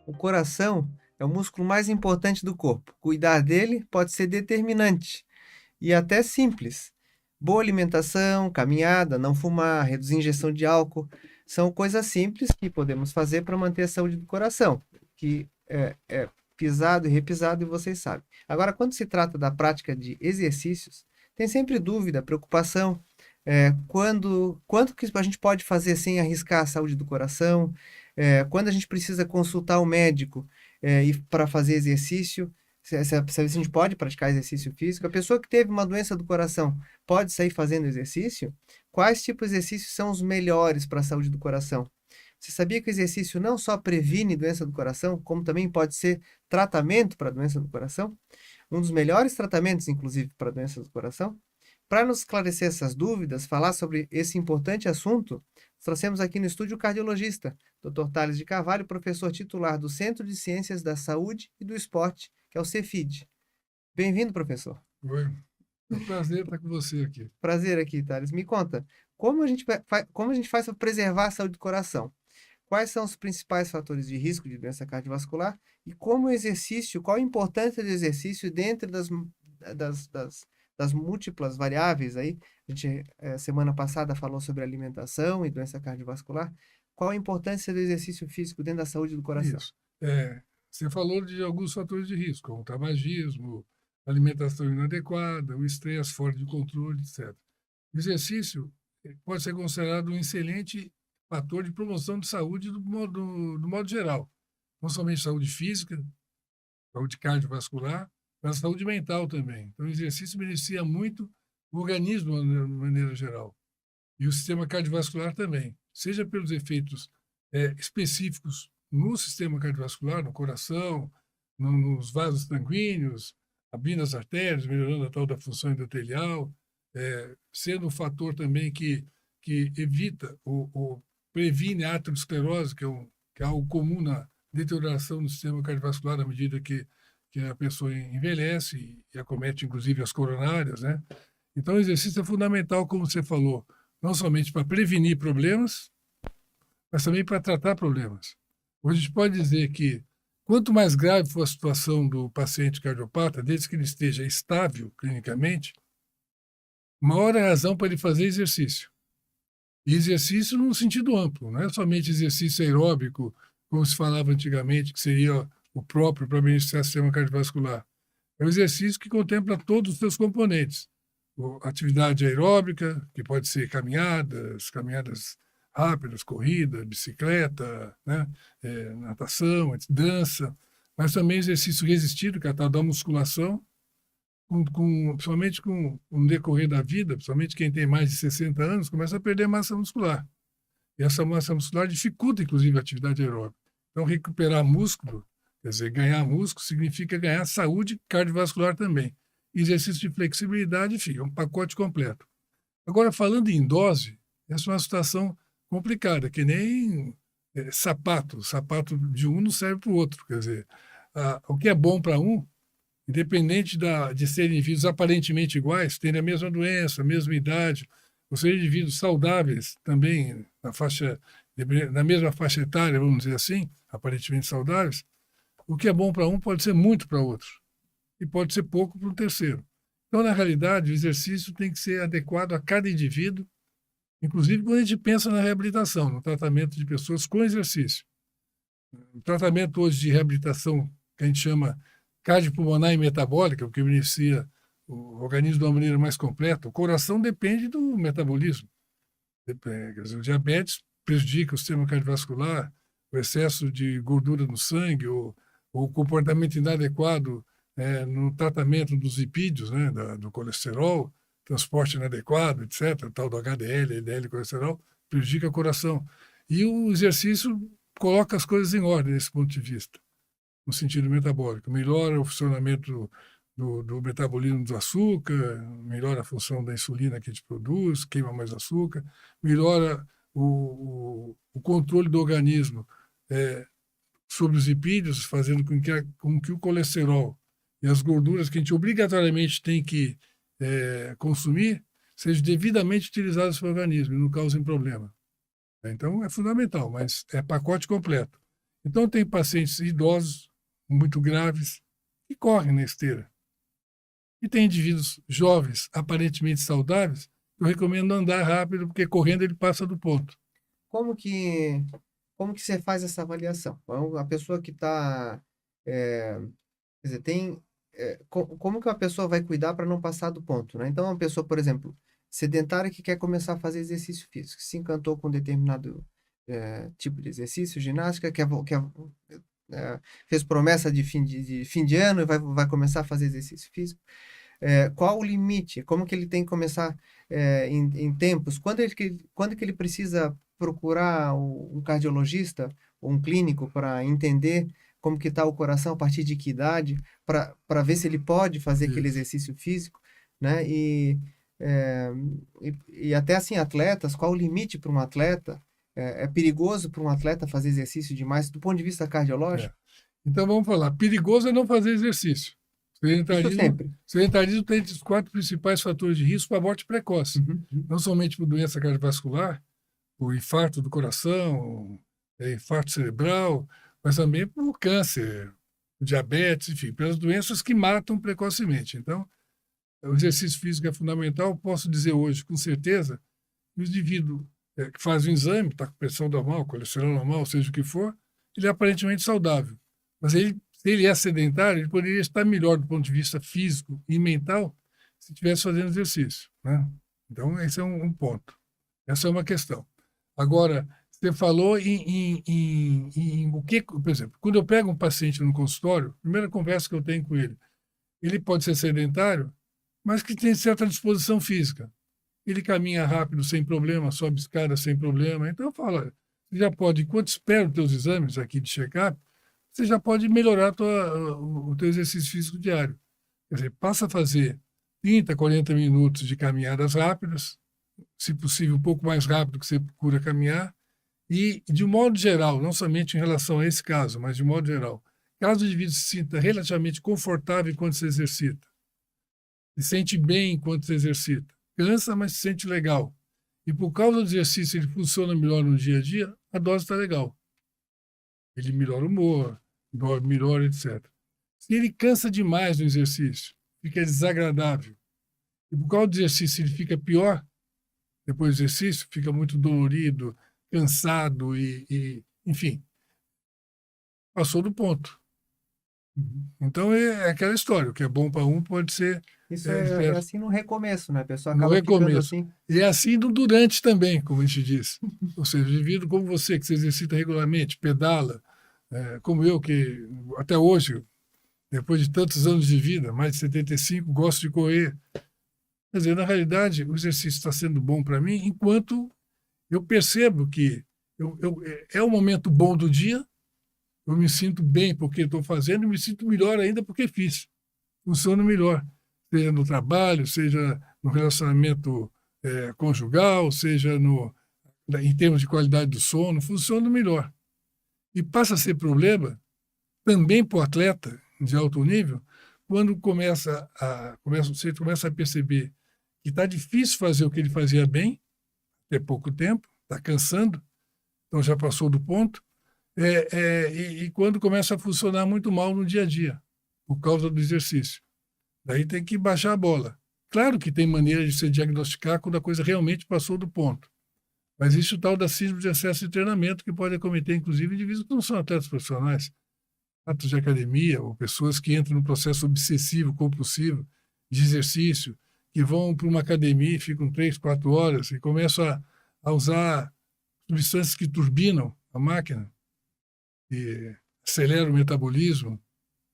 O coração é o músculo mais importante do corpo. Cuidar dele pode ser determinante e até simples. Boa alimentação, caminhada, não fumar, reduzir a ingestão de álcool, são coisas simples que podemos fazer para manter a saúde do coração, que é pisado e repisado e vocês sabem. Agora, quando se trata da prática de exercícios, tem sempre dúvida, preocupação, quanto que a gente pode fazer sem arriscar a saúde do coração, quando a gente precisa consultar o médico e para fazer exercício, se a gente pode praticar exercício físico. A pessoa que teve uma doença do coração pode sair fazendo exercício? Quais tipos de exercícios são os melhores para a saúde do coração? Você sabia que o exercício não só previne doença do coração, como também pode ser tratamento para a doença do coração? Um dos melhores tratamentos, inclusive, para a doença do coração? Para nos esclarecer essas dúvidas, falar sobre esse importante assunto, trouxemos aqui no estúdio o cardiologista, Dr. Thales de Carvalho, professor titular do Centro de Ciências da Saúde e do Esporte, que é o Cefid. Bem-vindo, professor. Oi, é um prazer estar com você aqui. Prazer aqui, Thales. Me conta, como a gente faz para preservar a saúde do coração? Quais são os principais fatores de risco de doença cardiovascular e como o exercício, qual a importância do exercício dentro das, das, das múltiplas variáveis aí? A gente, semana passada, falou sobre alimentação e doença cardiovascular. Qual a importância do exercício físico dentro da saúde do coração? Isso. Você falou de alguns fatores de risco, como o tabagismo, alimentação inadequada, o estresse fora de controle, etc. O exercício pode ser considerado um excelente fator de promoção de saúde do modo geral. Não somente saúde física, saúde cardiovascular, mas saúde mental também. Então, o exercício beneficia muito o organismo de maneira geral. E o sistema cardiovascular também, seja pelos efeitos específicos no sistema cardiovascular, no coração, nos vasos sanguíneos, abrindo as artérias, melhorando a tal da função endotelial, sendo um fator também que evita ou previne a aterosclerose, que é algo comum na deterioração do sistema cardiovascular à medida que a pessoa envelhece e acomete, inclusive, as coronárias, né? Então, o exercício é fundamental, como você falou, não somente para prevenir problemas, mas também para tratar problemas. Hoje a gente pode dizer que quanto mais grave for a situação do paciente cardiopata, desde que ele esteja estável clinicamente, maior é a razão para ele fazer exercício. E exercício no sentido amplo, não é somente exercício aeróbico, como se falava antigamente, que seria o próprio para beneficiar o sistema cardiovascular. É um exercício que contempla todos os seus componentes. Atividade aeróbica, que pode ser caminhadas rápidas, corrida, bicicleta, né? Natação, dança, mas também exercício resistido, que é a tal da musculação, principalmente com o decorrer da vida, principalmente quem tem mais de 60 anos, começa a perder massa muscular. E essa massa muscular dificulta, inclusive, a atividade aeróbica. Então, recuperar músculo, quer dizer, ganhar músculo, significa ganhar saúde cardiovascular também. Exercício de flexibilidade, enfim, é um pacote completo. Agora, falando em dose, essa é uma situação complicada, que nem sapato. Sapato de um não serve para o outro. Quer dizer, o que é bom para um, independente de serem indivíduos aparentemente iguais, terem a mesma doença, a mesma idade, ou serem indivíduos saudáveis também, na mesma faixa etária, vamos dizer assim, aparentemente saudáveis, o que é bom para um pode ser muito para outro e pode ser pouco para um terceiro. Então, na realidade, o exercício tem que ser adequado a cada indivíduo, inclusive quando a gente pensa na reabilitação, no tratamento de pessoas com exercício. O tratamento hoje de reabilitação, que a gente chama cardiopulmonar e metabólica, o que beneficia o organismo de uma maneira mais completa. O coração depende do metabolismo. Quer dizer, o diabetes prejudica o sistema cardiovascular, o excesso de gordura no sangue, ou o comportamento inadequado no tratamento dos lipídios, né, do colesterol, transporte inadequado, etc., tal do HDL, LDL, colesterol, prejudica o coração. E o exercício coloca as coisas em ordem nesse ponto de vista, no sentido metabólico. Melhora o funcionamento do metabolismo do açúcar, melhora a função da insulina que a gente produz, queima mais açúcar, melhora o controle do organismo sobre os lipídios, fazendo com que o colesterol e as gorduras que a gente obrigatoriamente tem que consumir sejam devidamente utilizadas pelo organismo e não causem problema. Então, é fundamental, mas é pacote completo. Então, tem pacientes idosos, muito graves, que correm na esteira. E tem indivíduos jovens, aparentemente saudáveis, eu recomendo andar rápido, porque correndo ele passa do ponto. Como que, como que você faz essa avaliação? Então, a pessoa que está, quer dizer, como que a pessoa vai cuidar para não passar do ponto, né? Então, uma pessoa, por exemplo, sedentária que quer começar a fazer exercício físico, se encantou com determinado tipo de exercício, ginástica, fez promessa de fim de ano e vai começar a fazer exercício físico. Qual o limite? Como que ele tem que começar em tempos? Quando que ele precisa procurar um cardiologista ou um clínico para entender como que está o coração, a partir de que idade, para ver se ele pode fazer aquele Isso. exercício físico, né? É, e até assim, atletas, qual o limite para um atleta? É perigoso para um atleta fazer exercício demais do ponto de vista É. cardiológico? Então, vamos falar. Perigoso é não fazer exercício. Isso Sedentarismo, sempre. sedentarismo tem os 4 principais fatores de risco para a morte precoce. Uhum. Não somente por doença cardiovascular, por infarto do coração, infarto cerebral, mas também por câncer, diabetes, enfim, pelas doenças que matam precocemente. Então, o exercício físico é fundamental. Posso dizer hoje, com certeza, que o indivíduo que faz o exame, está com pressão normal, colesterol normal, seja o que for, ele é aparentemente saudável. Mas ele, se ele é sedentário, ele poderia estar melhor do ponto de vista físico e mental se estivesse fazendo exercício, né? Então, esse é um ponto. Essa é uma questão. Agora, você falou em o que, por exemplo, quando eu pego um paciente no consultório, a primeira conversa que eu tenho com ele pode ser sedentário, mas que tem certa disposição física. Ele caminha rápido sem problema, sobe escada sem problema. Então, eu falo, olha, você já pode, enquanto espera os teus exames aqui de check-up, você já pode melhorar o teu exercício físico diário. Quer dizer, passa a fazer 30, 40 minutos de caminhadas rápidas, se possível, um pouco mais rápido que você procura caminhar, e, de um modo geral, não somente em relação a esse caso, mas de modo geral, caso o indivíduo se sinta relativamente confortável enquanto se exercita, se sente bem enquanto se exercita, cansa, mas se sente legal, e por causa do exercício ele funciona melhor no dia a dia, a dose está legal. Ele melhora o humor, dorme melhor, etc. Se ele cansa demais no exercício, fica desagradável, e por causa do exercício ele fica pior, depois do exercício, fica muito dolorido, cansado enfim, passou do ponto. Então é aquela história, o que é bom para um pode ser Isso é diverso assim no recomeço, né? A pessoa no acaba ficando recomeço. assim. E é assim no durante também, como a gente diz. Ou seja, o indivíduo como você, que se exercita regularmente, pedala, como eu, que até hoje, depois de tantos anos de vida, mais de 75, gosto de correr. Quer dizer, na realidade, o exercício está sendo bom para mim enquanto eu percebo que é um momento bom do dia, eu me sinto bem porque estou fazendo e me sinto melhor ainda porque fiz. Funciona melhor, seja no trabalho, seja no relacionamento conjugal, seja em termos de qualidade do sono, funciona melhor. E passa a ser problema também para o atleta de alto nível quando você começa a perceber que está difícil fazer o que ele fazia bem, até pouco tempo, está cansando, então já passou do ponto, e quando começa a funcionar muito mal no dia a dia, por causa do exercício. Daí tem que baixar a bola. Claro que tem maneira de se diagnosticar quando a coisa realmente passou do ponto. Mas isso é o tal da síndrome de excesso de treinamento, que pode acometer, inclusive, indivíduos que não são atletas profissionais, atletas de academia, ou pessoas que entram num processo obsessivo, compulsivo, de exercício, que vão para uma academia e ficam 3, 4 horas e começam a usar substâncias que turbinam a máquina e aceleram o metabolismo.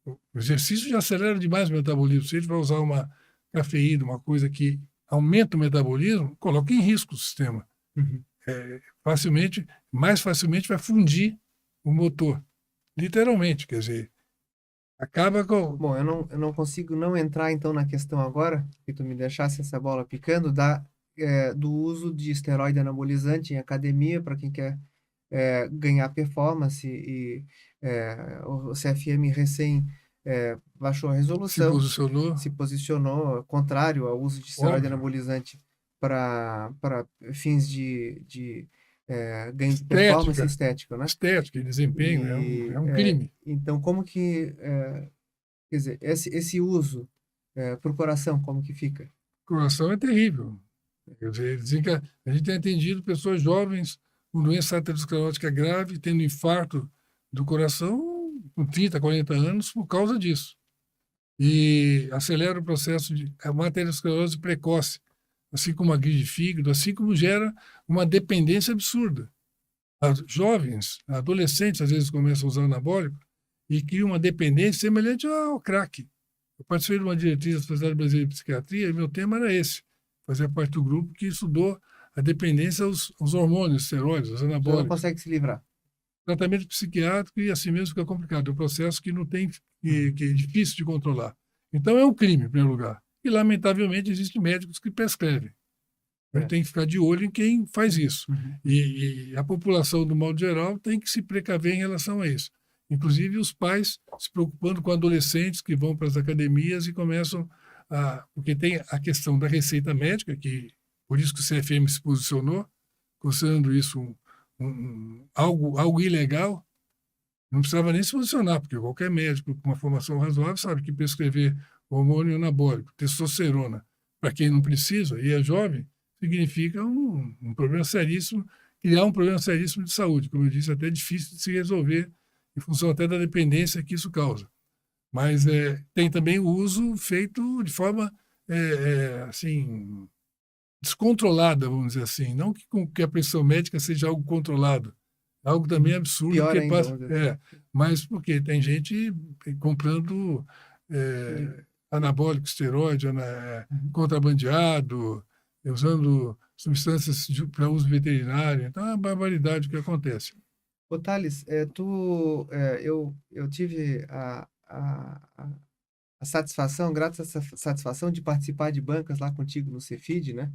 O exercício já acelera demais o metabolismo. Se ele vai usar uma cafeína, uma coisa que aumenta o metabolismo, coloca em risco o sistema. Uhum. Mais facilmente vai fundir o motor. Literalmente, quer dizer, acaba com... Bom, eu não consigo não entrar então na questão agora, que tu me deixasse essa bola picando, do uso de esteroide anabolizante em academia para quem quer ganhar performance o CFM recém baixou a Se resolução, posicionou, se posicionou contrário ao uso de esteroide óbvio. anabolizante para fins de ganho de performance Estética, estética, né? estética e desempenho E, é um crime. então, como que, quer dizer, esse uso para o coração, como que fica? O coração é terrível. Quer dizer, dizem que a gente tem atendido pessoas jovens com doença aterosclerótica grave, tendo infarto do coração com 30, 40 anos por causa disso. E acelera o processo de uma aterosclerose precoce, assim como a grid de fígado, assim como gera uma dependência absurda. As jovens, adolescentes, às vezes começam a usar anabólico e criam uma dependência semelhante ao crack. Eu participei de uma diretriz da Sociedade Brasileira de Psiquiatria e meu tema era esse, fazer parte do grupo que estudou a dependência aos hormônios, esteroides, aos Você não anabólicos. consegue se livrar. Tratamento psiquiátrico e assim mesmo fica complicado. É um processo que não tem, que é difícil de controlar. Então é um crime, em primeiro lugar. E, lamentavelmente, existem médicos que prescrevem. A gente tem que ficar de olho em quem faz isso. E a população, do modo geral, tem que se precaver em relação a isso. Inclusive os pais se preocupando com adolescentes que vão para as academias e começam a... Porque tem a questão da receita médica, que por isso que o CFM se posicionou, considerando isso algo ilegal. Não precisava nem se posicionar, porque qualquer médico com uma formação razoável sabe que prescrever hormônio anabólico, testosterona, para quem não precisa e é jovem, significa um problema seríssimo, criar um problema seríssimo de saúde, como eu disse, até difícil de se resolver, em função até da dependência que isso causa. Mas tem também o uso feito de forma, assim, descontrolada, vamos dizer assim. Não que a pressão médica seja algo controlado, algo também absurdo, Pior porque ainda, passa, vamos dizer assim. mas porque tem gente comprando anabólico, esteroide, contrabandeado, usando substâncias para uso veterinário. Então é uma barbaridade o que acontece. Ô, Thales, eu tive a satisfação, grata essa satisfação de participar de bancas lá contigo no Cefid, né?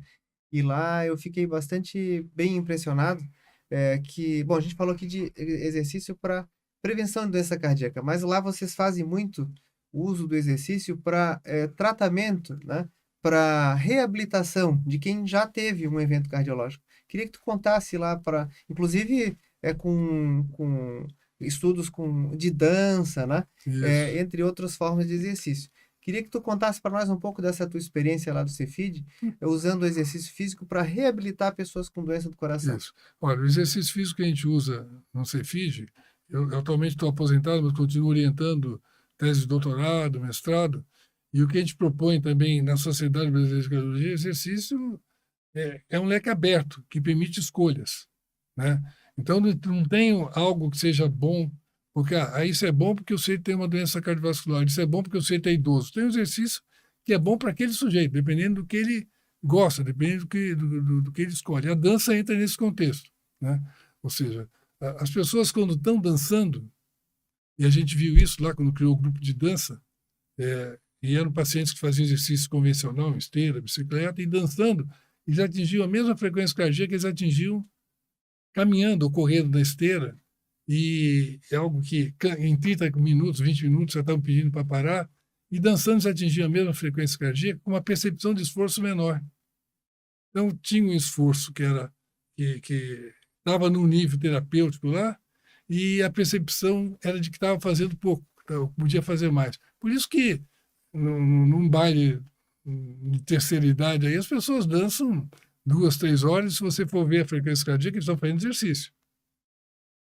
E lá eu fiquei bastante bem impressionado, bom, a gente falou aqui de exercício para prevenção de doença cardíaca, mas lá vocês fazem muito uso do exercício para tratamento, né? Para reabilitação de quem já teve um evento cardiológico. Queria que tu contasse lá para, inclusive, com estudos de dança, né? Isso. Entre outras formas de exercício. Queria que tu contasse para nós um pouco dessa tua experiência lá do Cefid, usando o exercício físico para reabilitar pessoas com doença do coração. Isso. Olha, o exercício físico que a gente usa no Cefid, eu atualmente estou aposentado, mas continuo orientando tese de doutorado, mestrado, e o que a gente propõe também na Sociedade Brasileira de Cardiologia, exercício é um leque aberto, que permite escolhas, né? Então, não tem algo que seja bom, porque isso é bom porque o sujeito tem uma doença cardiovascular, isso é bom porque o sujeito é idoso. Tem um exercício que é bom para aquele sujeito, dependendo do que ele gosta, dependendo do que ele escolhe. A dança entra nesse contexto, né? Ou seja, as pessoas quando estão dançando, e a gente viu isso lá quando criou o grupo de dança, e eram pacientes que faziam exercício convencional, esteira, bicicleta, e dançando, eles atingiam a mesma frequência cardíaca que eles atingiam caminhando ou correndo na esteira, e é algo que em 30 minutos, 20 minutos já estavam pedindo para parar, e dançando eles atingiam a mesma frequência cardíaca com uma percepção de esforço menor. Então tinha um esforço que estava num nível terapêutico lá, e a percepção era de que estava fazendo pouco, então, podia fazer mais. Por isso que num baile de terceira idade aí, as pessoas dançam 2, 3 horas, e se você for ver a frequência cardíaca, eles estão fazendo exercício.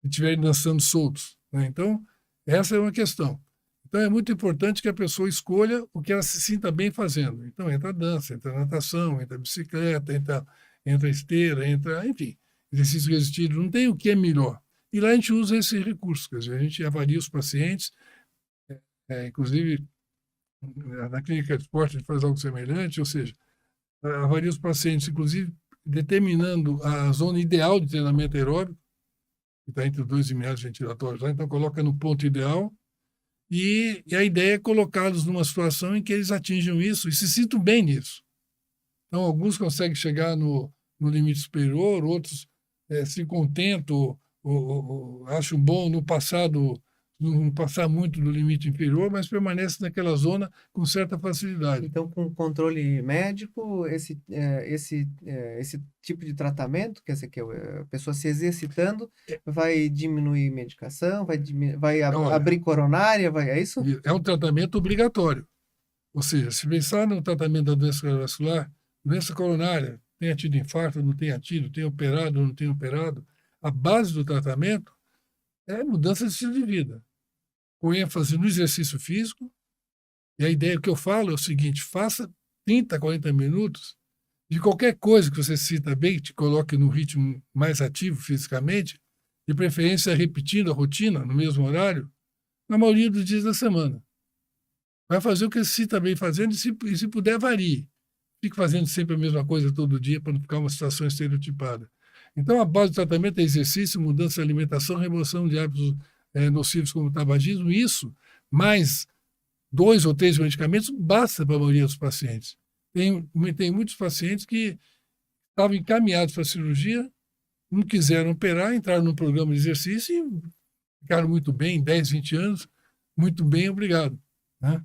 Se estiverem dançando soltos, né? Então, essa é uma questão. Então, é muito importante que a pessoa escolha o que ela se sinta bem fazendo. Então, entra a dança, entra a natação, entra a bicicleta, entra a esteira, enfim, exercício resistido. Não tem o que é melhor. E lá a gente usa esse recurso, quer dizer, a gente avalia os pacientes, inclusive na clínica de esporte a gente faz algo semelhante, ou seja, avalia os pacientes, inclusive determinando a zona ideal de treinamento aeróbico, que está entre os 2 meados ventilatórios lá, então coloca no ponto ideal, e a ideia é colocá-los numa situação em que eles atinjam isso e se sintam bem nisso. Então, alguns conseguem chegar no limite superior, outros se contentam ou acham bom no passado não passar muito do limite inferior, mas permanece naquela zona com certa facilidade. Então, com controle médico, esse tipo de tratamento, quer dizer, que a pessoa se exercitando, vai diminuir medicação, vai Olha, abrir coronária, é isso? é um tratamento obrigatório. Ou seja, se pensar no tratamento da doença cardiovascular, doença coronária, tenha tido infarto, não tenha tido, tenha operado, não tenha operado, a base do tratamento é mudança de estilo de vida, com ênfase no exercício físico. E a ideia que eu falo é o seguinte: faça 30, 40 minutos de qualquer coisa que você sinta bem, que te coloque no ritmo mais ativo fisicamente, de preferência repetindo a rotina no mesmo horário, na maioria dos dias da semana. Vai fazer o que você se sinta bem fazendo e se puder, varie. Fique fazendo sempre a mesma coisa todo dia para não ficar uma situação estereotipada. Então, a base do tratamento é exercício, mudança de alimentação, remoção de hábitos nocivos como o tabagismo. Isso, mais 2 ou 3 medicamentos, basta para a maioria dos pacientes. Tem muitos pacientes que estavam encaminhados para a cirurgia, não quiseram operar, entraram num programa de exercício e ficaram muito bem, 10, 20 anos, muito bem, obrigado. Né?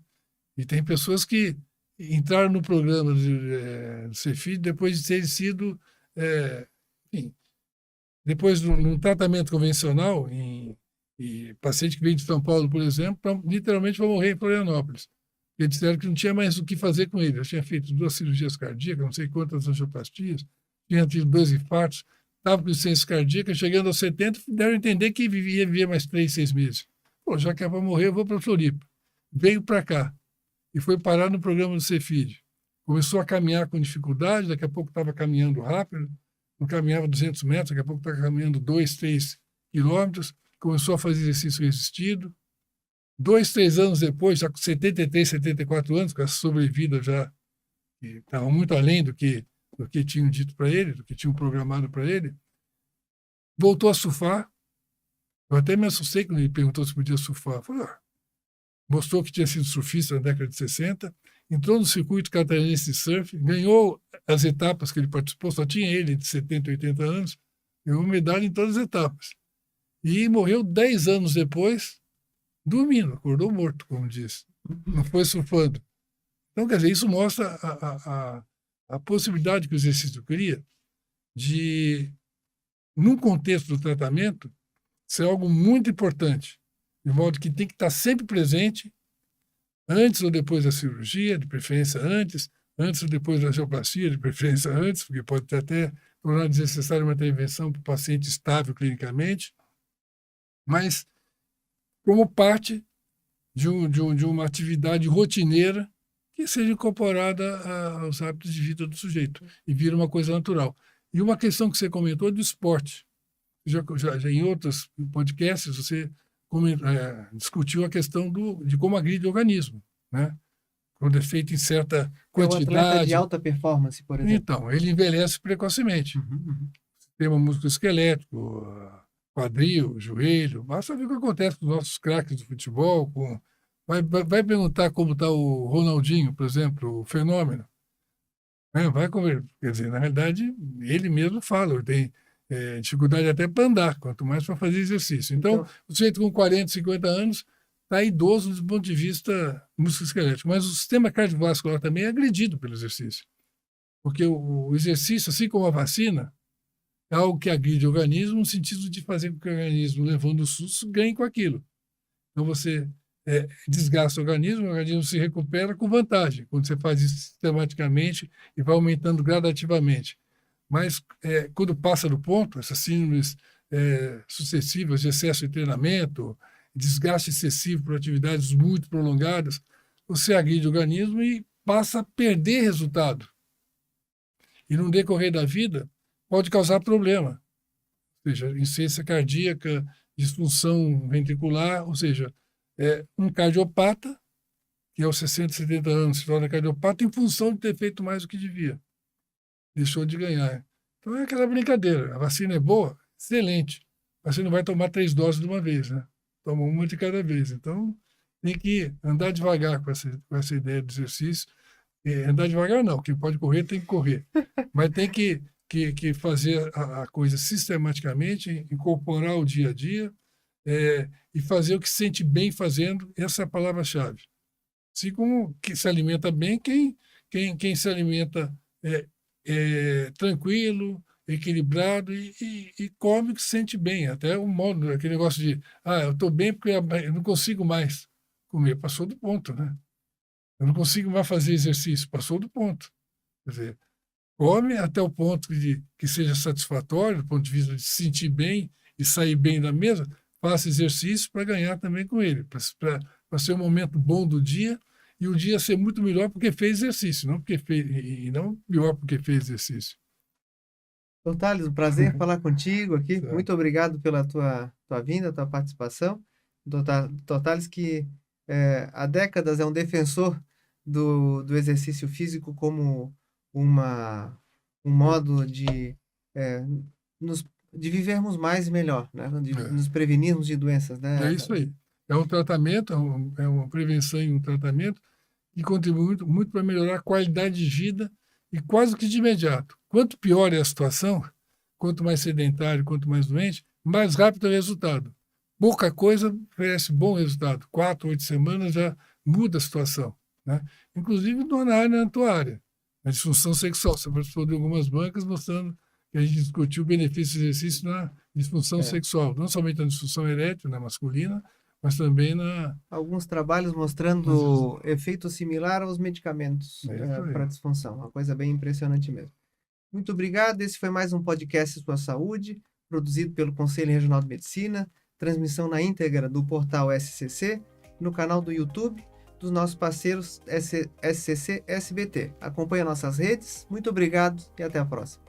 E tem pessoas que entraram no programa do Cefid depois de terem sido, enfim, depois de um tratamento convencional, e paciente que veio de São Paulo, por exemplo, literalmente vai morrer em Florianópolis. Eles disseram que não tinha mais o que fazer com ele. Eu tinha feito 2 cirurgias cardíacas, não sei quantas angioplastias, tinha tido 2 infartos, estava com insuficiência cardíaca, chegando aos 70, deram a entender que ia viver mais 3, 6 meses. Pô, já que é para morrer, eu vou para Floripa. Veio para cá e foi parar no programa do Cefid. Começou a caminhar com dificuldade, daqui a pouco estava caminhando rápido, não caminhava 200 metros, daqui a pouco estava caminhando 2, 3 quilômetros, começou a fazer exercício resistido. 2, 3 anos depois, já com 73, 74 anos, com essa sobrevida já que estava muito além do que tinham dito para ele, do que tinham programado para ele, voltou a surfar. Eu até me assustei quando ele perguntou se podia surfar. Falei, mostrou que tinha sido surfista na década de 60, entrou no circuito catarinense de surf, ganhou as etapas que ele participou, só tinha ele de 70, 80 anos, ganhou medalha em todas as etapas. E morreu 10 anos depois, dormindo, acordou morto, como disse. Não foi surfando. Então, quer dizer, isso mostra a possibilidade que o exercício cria de, num contexto do tratamento, ser algo muito importante, de modo que tem que estar sempre presente, antes ou depois da cirurgia, de preferência antes ou depois da angioplastia, de preferência antes, porque pode até tornar desnecessária uma intervenção para o paciente estável clinicamente, mas como parte de uma atividade rotineira que seja incorporada aos hábitos de vida do sujeito e vira uma coisa natural. E uma questão que você comentou é do esporte. Já em outros podcasts você discutiu a questão de como agride o organismo, né? Quando é feito em certa quantidade. É o atleta de alta performance, por exemplo. Então, ele envelhece precocemente. Sistema musculoesquelético, quadril, joelho. Basta ver o que acontece com os nossos craques de futebol. Vai perguntar como está o Ronaldinho, por exemplo, o fenômeno. Vai comer. Quer dizer, na realidade, ele mesmo fala, ele tem dificuldade até para andar, quanto mais para fazer exercício. Então, o sujeito com 40, 50 anos está idoso do ponto de vista musculoesquelético. Mas o sistema cardiovascular também é agredido pelo exercício. Porque o exercício, assim como a vacina, é algo que agride o organismo no sentido de fazer com que o organismo, levando o susto, ganhe com aquilo. Então, você desgasta o organismo se recupera com vantagem, quando você faz isso sistematicamente e vai aumentando gradativamente. Mas, quando passa do ponto, essas síndromes sucessivas de excesso de treinamento, desgaste excessivo por atividades muito prolongadas, você agride o organismo e passa a perder resultado. E no decorrer da vida, pode causar problema. Ou seja, insuficiência cardíaca, disfunção ventricular, ou seja, um cardiopata, que aos 60, 70 anos se torna cardiopata em função de ter feito mais do que devia. Deixou de ganhar. Então é aquela brincadeira. A vacina é boa? Excelente. Mas você não vai tomar 3 doses de uma vez, né? Toma uma de cada vez. Então tem que andar devagar com essa ideia de exercício. Andar devagar não, quem pode correr tem que correr. Mas tem que fazer a coisa sistematicamente, incorporar o dia a dia, e fazer o que se sente bem fazendo, essa é a palavra-chave. Assim como que se alimenta bem quem se alimenta tranquilo, equilibrado e come o que se sente bem. Até o modo, aquele negócio de, eu estou bem porque eu não consigo mais comer. Passou do ponto, né? Eu não consigo mais fazer exercício. Passou do ponto. Quer dizer, come até o ponto de que seja satisfatório, do ponto de vista de se sentir bem e sair bem da mesa, faça exercício para ganhar também com ele, para ser um momento bom do dia e o dia ser muito melhor porque fez exercício, não porque fez, e não pior porque fez exercício. Então, Thales, um prazer falar contigo aqui. Tá. Muito obrigado pela tua vinda, tua participação. Doutor Thales, que há décadas é um defensor do exercício físico como um modo eh, de vivermos mais e melhor, né? De nos prevenirmos de doenças, né? É isso aí. É um tratamento, é uma prevenção e um tratamento que contribui muito, muito para melhorar a qualidade de vida e quase que de imediato. Quanto pior é a situação, quanto mais sedentário, quanto mais doente, mais rápido é o resultado. Pouca coisa oferece bom resultado. 4, 8 semanas já muda a situação, né? Inclusive na tua área. A disfunção sexual. Você participou de algumas bancas mostrando que a gente discutiu o benefício do exercício na disfunção É. sexual. Não somente na disfunção erétil, na masculina, mas também na... Alguns trabalhos mostrando efeito similar aos medicamentos É isso aí. para disfunção. Uma coisa bem impressionante mesmo. Muito obrigado. Esse foi mais um podcast Sua Saúde, produzido pelo Conselho Regional de Medicina, transmissão na íntegra do portal SCC, no canal do YouTube dos nossos parceiros SCC SBT. Acompanhe nossas redes. Muito obrigado e até a próxima.